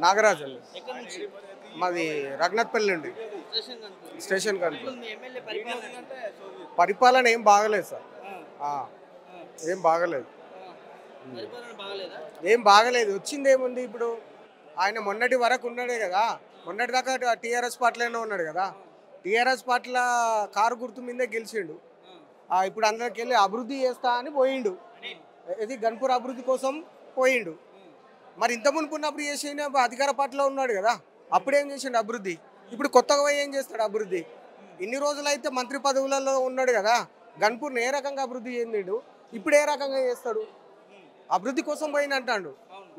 నాగరాజు అండి. ఎక్కడి నుంచి? మాది రఘునాథ్పల్లి అండి. స్టేషన్ కనుక. స్టేషన్ కనుక మీ ఎమ్మెల్యే పరిపాలన అంటే పరిపాలన ఏం బాగలేదు సార్. ఏం బాగలేదు, పరిపాలన బాగలేదా? ఏం బాగలేదు. వచ్చింది ఏముంది ఇప్పుడు? ఆయన మొన్నటి వరకు ఉన్నాడే కదా, మొన్నటి దాకా టీఆర్ఎస్ పార్టీలోనే ఉన్నాడు కదా. టీఆర్ఎస్ పార్టీల కారు గుర్తు మీదే గెలిచిండు. ఇప్పుడు అందరికి వెళ్ళి అభివృద్ధి చేస్తా అని పోయిండు. ఇది గన్పూర్ అభివృద్ధి కోసం పోయిండు. మరి ఇంత మునుపున్నప్పుడు చేసిన అధికార పార్టీలో ఉన్నాడు కదా, అప్పుడేం చేసిండు అభివృద్ధి? ఇప్పుడు కొత్తగా పోయి ఏం చేస్తాడు అభివృద్ధి? ఇన్ని రోజులైతే మంత్రి పదవులలో ఉన్నాడు కదా, గన్పూర్ని ఏ రకంగా అభివృద్ధి చెందిండు, ఇప్పుడు ఏ రకంగా చేస్తాడు? అభివృద్ధి కోసం పోయిన అంటాడు.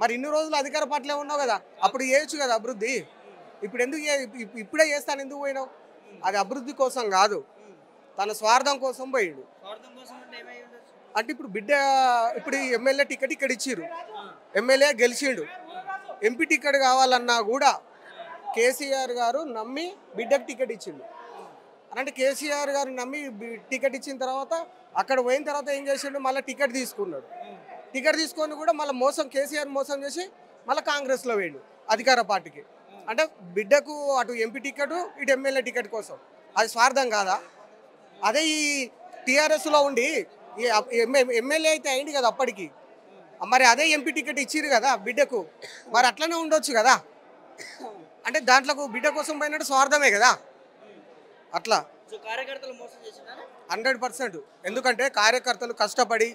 మరి ఇన్ని రోజులు అధికార పార్టీలో ఉన్నావు కదా, అప్పుడు చేయొచ్చు కదా అభివృద్ధి. ఇప్పుడు ఎందుకు ఇప్పుడే చేస్తాను ఎందుకు పోయినావు? అది అభివృద్ధి కోసం కాదు, తన స్వార్థం కోసం పోయిండు. అంటే ఇప్పుడు బిడ్డ ఇప్పుడు ఎమ్మెల్యే టికెట్ ఇక్కడ ఇచ్చిర్రు, ఎమ్మెల్యే గెలిచిండు. ఎంపీ టికెట్ కావాలన్నా కూడా కేసీఆర్ గారు నమ్మి బిడ్డకు టికెట్ ఇచ్చిండు. అంటే కేసీఆర్ గారు నమ్మి టికెట్ ఇచ్చిన తర్వాత అక్కడ పోయిన తర్వాత ఏం చేసిండు? మళ్ళీ టికెట్ తీసుకున్నాడు. టికెట్ తీసుకొని కూడా మళ్ళీ కేసీఆర్ మోసం చేసి మళ్ళీ కాంగ్రెస్లో వేయండు అధికార పార్టీకి. అంటే బిడ్డకు అటు ఎంపీ టికెట్ ఇటు ఎమ్మెల్యే టికెట్ కోసం. అది స్వార్థం కాదా? అదే ఈ టీఆర్ఎస్లో ఉండి ఈ ఎమ్మెల్యే అయితే అయింది కదా అప్పటికి, మరి అదే ఎంపీ టికెట్ ఇచ్చిరు కదా బిడ్డకు, మరి అట్లనే ఉండొచ్చు కదా. అంటే దాంట్లో బిడ్డ కోసం పోయినట్టు స్వార్థమే కదా. అట్లా 100%. ఎందుకంటే కార్యకర్తలు కష్టపడి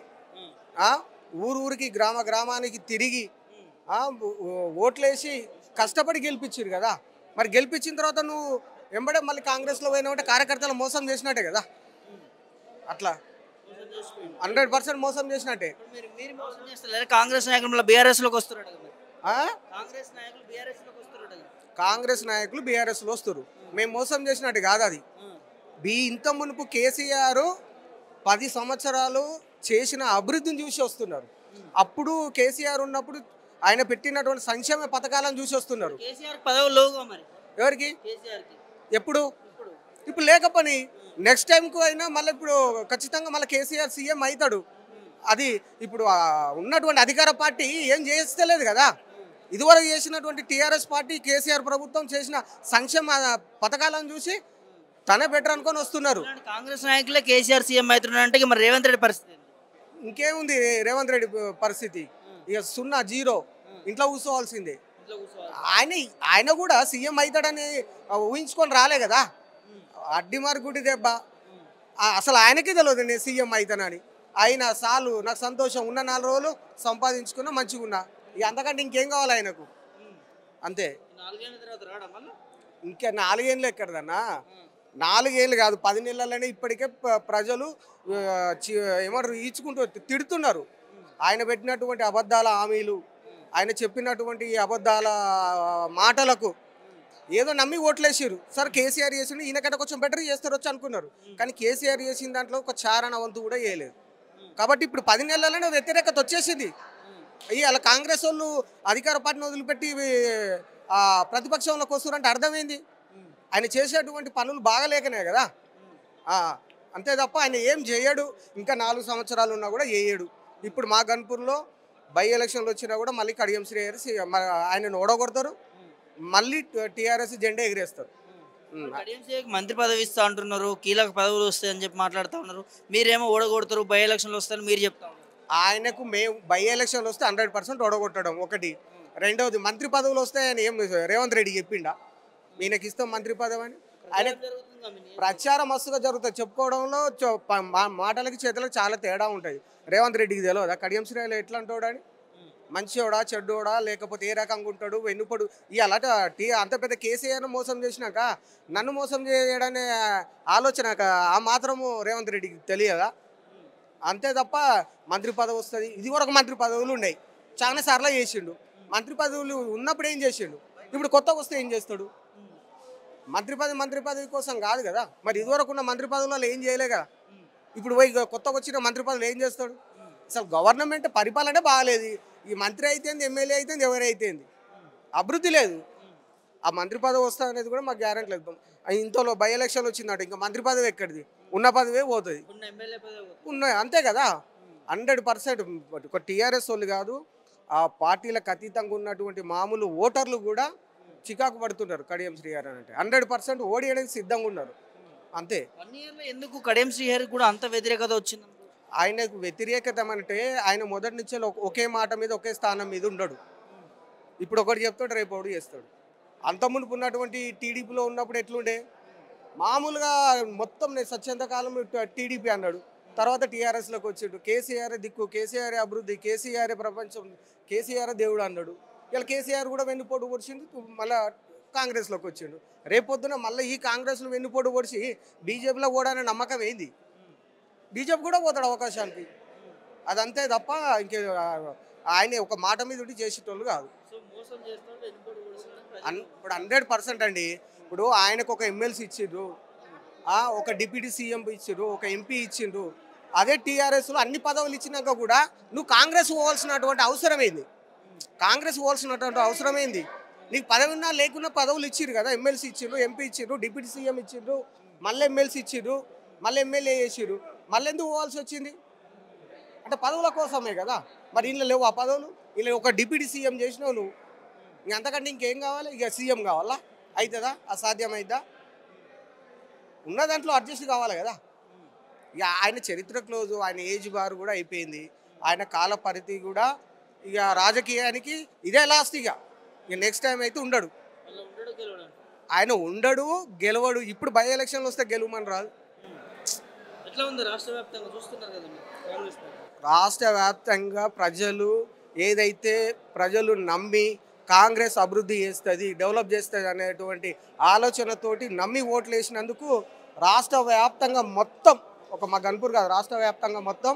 ఊరికి గ్రామానికి తిరిగి ఓట్లేసి కష్టపడి గెలిపించారు కదా. మరి గెలిపించిన తర్వాత నువ్వు వెంబడే మళ్ళీ కాంగ్రెస్లో పోయినావంటే కార్యకర్తలు మోసం చేసినట్టే కదా. అట్లా 100% మోసం చేసినట్టే. కాంగ్రెస్ నాయకులు బీఆర్ఎస్లోకి వస్తున్నాడు. కాంగ్రెస్ నాయకులు బీఆర్ఎస్లో వస్తారు. మేము మోసం చేసినట్టు కాదు అది. ఇంత మునుపు కేసీఆర్ 10 సంవత్సరాలు చేసిన అభివృద్ధిని చూసి వస్తున్నారు. అప్పుడు కేసీఆర్ ఉన్నప్పుడు ఆయన పెట్టినటువంటి సంక్షేమ పథకాలను చూసి వస్తున్నారు. ఎవరికి? ఎప్పుడు? ఇప్పుడు లేకపోని నెక్స్ట్ టైంకు అయినా మళ్ళీ ఇప్పుడు ఖచ్చితంగా మళ్ళీ కేసీఆర్ సీఎం అవుతాడు. అది ఇప్పుడు ఉన్నటువంటి అధికార పార్టీ ఏం చేస్తలేదు కదా. ఇదివరకు చేసినటువంటి టీఆర్ఎస్ పార్టీ కేసీఆర్ ప్రభుత్వం చేసిన సంక్షేమ పథకాలను చూసి తనే బెటర్ అనుకొని వస్తున్నారు. కాంగ్రెస్ నాయకులే కేసీఆర్ సీఎం అవుతున్నాడు అంటే మరి రేవంత్ రెడ్డి పరిస్థితి ఇంకేముంది? రేవంత్ రెడ్డి పరిస్థితి ఇక 0-0, ఇంట్లో కూర్చోవాల్సిందే. ఆయన కూడా సీఎం అవుతాడని ఊహించుకొని రాలే కదా. అడ్డిమారి గుడి దెబ్బ. అసలు ఆయనకే తెలియదు నేను సీఎం అవుతానని. ఆయన సాలు నాకు సంతోషం, ఉన్న 4 రోజులు సంపాదించుకున్నా మంచిగా ఉన్నా, ఇక అంతకంటే ఇంకేం కావాలి ఆయనకు? అంతే. ఇంకా 4 ఏళ్ళు ఎక్కడదన్నా? 4 ఏళ్ళు కాదు, 10 నెలలనే ఇప్పటికే ప్రజలు ఏమంటారు ఈచుకుంటూ తిడుతున్నారు. ఆయన పెట్టినటువంటి అబద్ధాల హామీలు, ఆయన చెప్పినటువంటి అబద్ధాల మాటలకు ఏదో నమ్మి ఓట్లేసారు. సరే కేసీఆర్ చేసిండు, ఈయనకంటే కొంచెం బెటర్ చేస్తారు వచ్చి అనుకున్నారు. కానీ కేసీఆర్ చేసిన దాంట్లో ఒక చారణ వంతు కూడా వేయలేదు. కాబట్టి ఇప్పుడు 10 నెలలనే వ్యతిరేకత వచ్చేసింది. అలా కాంగ్రెస్ వాళ్ళు అధికార పార్టీని వదిలిపెట్టి ప్రతిపక్షంలోకి వస్తున్నారంటే అర్థమైంది ఆయన చేసేటువంటి పనులు బాగలేకనే కదా. అంతే తప్ప ఆయన ఏం చేయడు. ఇంకా 4 సంవత్సరాలు ఉన్నా కూడా చేయడు. ఇప్పుడు మా గన్పూర్లో బై ఎలక్షన్లు వచ్చినా కూడా మళ్ళీ కడియం శ్రీహరి ఆయనను ఓడగొడతారు, మళ్ళీ టీఆర్ఎస్ జెండా ఎగిరేస్తారు. మంత్రి పదవి ఇస్తా అంటున్నారు, కీలక పదవులు వస్తాయని చెప్పి మాట్లాడుతూ ఉన్నారు. మీరేమో ఓడగొడతారు, బై ఎలక్షన్లు వస్తాయని మీరు చెప్తా ఉన్నారు. ఆయనకు మేము బై ఎలక్షన్లు వస్తే 100% ఓడగొట్టడం ఒకటి. రెండవది మంత్రి పదవులు వస్తాయని ఏం రేవంత్ రెడ్డి చెప్పిండా ఈయనకి ఇస్తాం మంత్రి పదవి అని? ఆయన ప్రచారం మస్తుగా జరుగుతుంది. చెప్పుకోవడంలో మాటలకి చేతులకు చాలా తేడా ఉంటుంది. రేవంత్ రెడ్డికి తెలియదా కడియం శ్రీహరి ఎట్లా అంటాడని? మంచివాడా చెడ్డోడా లేకపోతే ఏ రకంగా ఉంటాడు వెన్నుపడు? ఇవాళ అంత పెద్ద కేసీఆర్ను మోసం చేసినాక నన్ను మోసం చేయడనే ఆలోచన ఆ మాత్రము రేవంత్ రెడ్డికి తెలియదా? అంతే తప్ప మంత్రి పదవి వస్తుంది. ఇది వరకు మంత్రి పదవులు ఉన్నాయి, చాలా సార్లు చేసిండు. మంత్రి పదవులు ఉన్నప్పుడు ఏం చేసిండు, ఇప్పుడు కొత్తగా వస్తే ఏం చేస్తాడు? మంత్రి పదవి కోసం కాదు కదా. మరి ఇదివరకు ఉన్న మంత్రి పదవులలో ఏం చేయలే కదా. ఇప్పుడు పోయి కొత్తగా వచ్చిన మంత్రి పదవులు ఏం చేస్తాడు? అసలు గవర్నమెంట్ పరిపాలనే బాగాలేదు. ఈ మంత్రి అయితేంది, ఎమ్మెల్యే అయితేంది, ఎవరైతేంది, అభివృద్ధి లేదు. ఆ మంత్రి పదవి వస్తా అనేది కూడా మాకు గ్యారెంటీ లేదు. ఇంతలో బై ఎలక్షన్ వచ్చిందట, ఇంకా మంత్రి పదవి ఎక్కడిది? ఉన్న పదవే పోతుంది. అంతే కదా. 100% ఒక టీఆర్ఎస్ వాళ్ళు కాదు, ఆ పార్టీలకు అతీతంగా ఉన్నటువంటి మామూలు ఓటర్లు కూడా చికాకు పడుతున్నారు కడియం శ్రీహరి అని అంటే 100% ఓడియడానికి సిద్ధంగా ఉన్నారు అంతే. 1 ఇయర్‌లో ఎందుకు కడియం శ్రీహరి కూడా అంత వ్యతిరేకత వచ్చింది? ఆయనకు వ్యతిరేకత అంటే ఆయన మొదటి నుంచి ఒకే మాట మీద ఒకే స్థానం మీద ఉండడు. ఇప్పుడు ఒకటి చెప్తాడు, రేపు ఒకటి చేస్తాడు. అంత మునుపు ఉన్నటువంటి టీడీపీలో ఉన్నప్పుడు ఎట్లుండే, మామూలుగా మొత్తం నేను సత్యంతకాలం టీడీపీ అన్నాడు, తర్వాత టీఆర్ఎస్లోకి వచ్చిండు. కేసీఆర్ దిక్కు, కేసీఆర్ అభివృద్ధి, కేసీఆర్ ప్రపంచం, కేసీఆర్ దేవుడు అన్నాడు. ఇలా కేసీఆర్ కూడా వెన్నుపోటు పొడిచిండు, మళ్ళీ కాంగ్రెస్లోకి వచ్చిండు. రేపొద్దున మళ్ళీ ఈ కాంగ్రెస్లో వెన్నుపోటు పొడిచి బీజేపీలో కూడా అనే నమ్మకం ఏంది? బీజేపీ కూడా పోతాడు అవకాశానికి. అదంతే తప్ప ఇంకే ఆయన ఒక మాట మీద ఉండి చేసేటోళ్ళు కాదు. ఇప్పుడు 100% అండి. ఇప్పుడు ఆయనకు ఒక ఎమ్మెల్సీ ఇచ్చిండ్రు, ఒక డిప్యూటీ సీఎం ఇచ్చిండ్రు, ఒక ఎంపీ ఇచ్చిండ్రు. అదే టీఆర్ఎస్లో అన్ని పదవులు ఇచ్చినాక కూడా నువ్వు కాంగ్రెస్ పోవాల్సినటువంటి అవసరం ఏంది? కాంగ్రెస్ పోవాల్సినటువంటి అవసరం ఏంది? నీకు పదవి ఉన్నా లేకున్నా పదవులు ఇచ్చిర్రు కదా. ఎమ్మెల్సీ ఇచ్చిండ్రు, ఎంపీ ఇచ్చిండ్రు, డిప్యూటీ సీఎం ఇచ్చిండ్రు, మళ్ళీ ఎమ్మెల్సీ ఇచ్చిండ్రు, మళ్ళీ ఎమ్మెల్యే చేసిర్రు. మళ్ళీ ఎందుకు పోవాల్సి వచ్చింది? అంటే పదవుల కోసమే కదా. మరి ఇంట్లో లేవు ఆ పదవులు. ఇలా ఒక డిప్యూటీ సీఎం చేసినావు నువ్వు, ఇంక అంతకంటే ఇంకేం కావాలి? ఇక సీఎం కావాలా? అవుతుందా? అసాధ్యమైద్దా? ఉన్న దాంట్లో అడ్జస్ట్ కావాలి కదా. ఇక ఆయన చరిత్ర క్లోజు, ఆయన ఏజ్ బార్ కూడా అయిపోయింది, ఆయన కాల పరిధి కూడా. ఇక రాజకీయానికి ఇదే లాస్ట్. ఇక నెక్స్ట్ టైం అయితే ఉండడు ఆయన, ఉండడు, గెలవడు. ఇప్పుడు బై ఎలక్షన్లు వస్తే గెలవమని రాదు. ఎట్లా ఉంది రాష్ట్ర వ్యాప్తంగా చూస్తున్నారు కదా కాంగ్రెస్ పార్టీ? రాష్ట్ర వ్యాప్తంగా ప్రజలు ఏదైతే ప్రజలు నమ్మి కాంగ్రెస్ అభివృద్ధి చేస్తుంది, డెవలప్ చేస్తుంది అనేటువంటి ఆలోచనతోటి నమ్మి ఓట్లు వేసినందుకు రాష్ట్ర వ్యాప్తంగా మొత్తం, ఒక మా గన్పూర్ కాదు, రాష్ట్ర వ్యాప్తంగా మొత్తం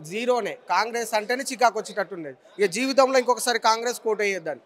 జీరోనే. కాంగ్రెస్ అంటేనే చికాకు వచ్చేటట్టుండేది. ఇక జీవితంలో ఇంకొకసారి కాంగ్రెస్ కోట్ వేయొద్దని.